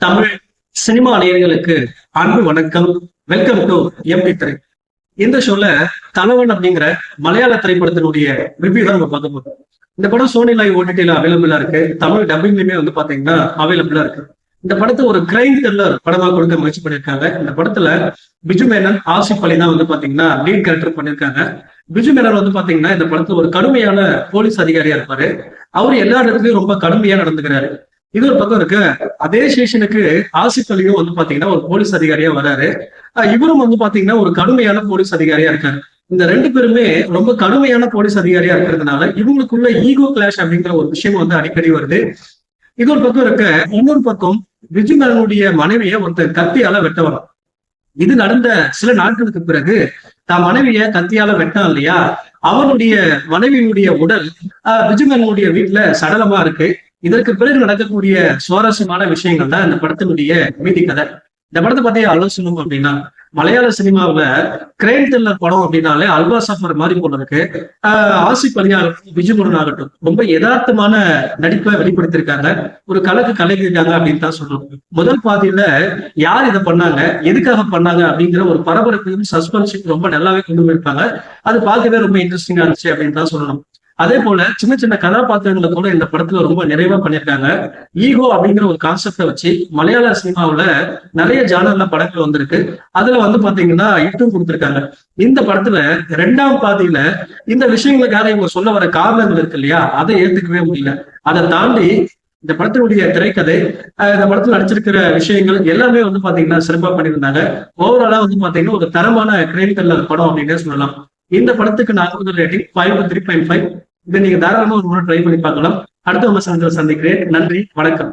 Tamil cinema நேயர்களுக்கு அன்பு வணக்கம். வெல்கம் டு எம்பி திரை. இந்த ஷோல தலைவன் அப்படிங்கிற மலையாள திரைப்படத்தினுடைய ரிவ்யூ தான் நம்ம பார்க்க போறோம். இந்த படம் சோனி லைவ் ஓடிடில அவைலபிளா இருக்கு. தமிழ் டப்பிங்லயுமே பாத்தீங்கன்னா அவைலபிளா இருக்கு. இந்த படத்தை ஒரு கிரைம் த்ரில்லர் படமா கொடுக்க முயற்சி பண்ணிருக்காங்க. இந்த படத்துல பிஜு மேனன், ஆசிப் அலி தான் பாத்தீங்கன்னா லீட் கேரக்டர் பண்ணிருக்காங்க. பிஜு மேனன் பாத்தீங்கன்னா இந்த படத்துல ஒரு கடுமையான போலீஸ் அதிகாரியா இருப்பாரு. அவரு எல்லா இடத்துலயும் ரொம்ப கடுமையா நடந்துக்கிறாரு. இது ஒரு பக்கம் இருக்கு. அதே ஸ்டேஷனுக்கு ஆசிப் அலியும் பாத்தீங்கன்னா ஒரு போலீஸ் அதிகாரியா வராரு. இவரும் பாத்தீங்கன்னா ஒரு கடுமையான போலீஸ் அதிகாரியா இருக்காரு. இந்த ரெண்டு பேருமே ரொம்ப கடுமையான போலீஸ் அதிகாரியா இருக்கிறதுனால இவங்களுக்குள்ள ஈகோ கிளாஷ் அப்படிங்கிற ஒரு விஷயம் அடிக்கடி வருது. இது ஒரு பக்கம் இருக்க, இன்னொரு பக்கம் விஜய் மேனனுடைய மனைவியை ஒருத்தர் கத்தியால வெட்ட வரும். இது நடந்த சில நாட்களுக்கு பிறகு தான் மனைவிய கத்தியால வெட்டான் இல்லையா, அவனுடைய மனைவியுடைய உடல் விஜயமேனனுடைய வீட்டுல சடலமா இருக்கு. இதற்கு பிறகு நடக்கக்கூடிய சுவாரஸ்யமான விஷயங்கள் தான் இந்த படத்தினுடைய மீதி கதை. இந்த படத்தை பத்தி ஆலோசனை அப்படின்னா, மலையாள சினிமாவில கிரைம் த்ரில்லர் படம் அப்படின்னாலே அல்வா சஃபர் மாதிரி போல இருக்கு. ஆசிப் அலி ஆகட்டும், விஜய் முருகன் ஆகட்டும் ரொம்ப யதார்த்தமான நடிப்பை வெளிப்படுத்திருக்காங்க. ஒரு கலக்கு கலக்கிருக்காங்க அப்படின்னு தான் சொல்லணும். முதல் பாதியில யார் இதை பண்ணாங்க, எதுக்காக பண்ணாங்க அப்படிங்கிற ஒரு பரபரப்பையும் சஸ்பென்ஸையும் ரொம்ப நல்லாவே கொண்டு போயிருப்பாங்க. அது பார்க்கவே ரொம்ப இன்ட்ரெஸ்டிங்கா இருந்துச்சு அப்படின்னு தான் சொல்லணும். அதே போல சின்ன சின்ன கதாபாத்திரங்களை கூட இந்த படத்துல ரொம்ப நிறைவா பண்ணியிருக்காங்க. ஈகோ அப்படிங்கிற ஒரு கான்செப்டை வச்சு மலையாள சினிமாவுல நிறைய ஜானர்ல படங்கள் வந்திருக்கு. அதுல பாத்தீங்கன்னா இட்டும் கொடுத்திருக்காங்க. இந்த படத்துல இரண்டாம் பாதியில இந்த விஷயங்களுக்காக இவங்க சொல்ல வர காரணங்கள் இருக்கு இல்லையா, அதை ஏத்துக்கவே முடியல. அதை தாண்டி இந்த படத்தினுடைய திரைக்கதை, இந்த படத்துல நடிச்சிருக்கிற விஷயங்கள் எல்லாமே பாத்தீங்கன்னா சிறப்பா பண்ணியிருந்தாங்க. ஓவராலா பாத்தீங்கன்னா ஒரு தரமான கிரைம் த்ரில்லர் படம் அப்படின்னே சொல்லலாம். இந்த படத்துக்கு நான் கொடுத்த ரேட்டிங் 5.3.5. இதை நீங்க தாராளமா ஒரு முறை ட்ரை பண்ணி பார்க்கலாம். அடுத்த விமர்சனத்தில் சந்திக்கிறேன். நன்றி, வணக்கம்.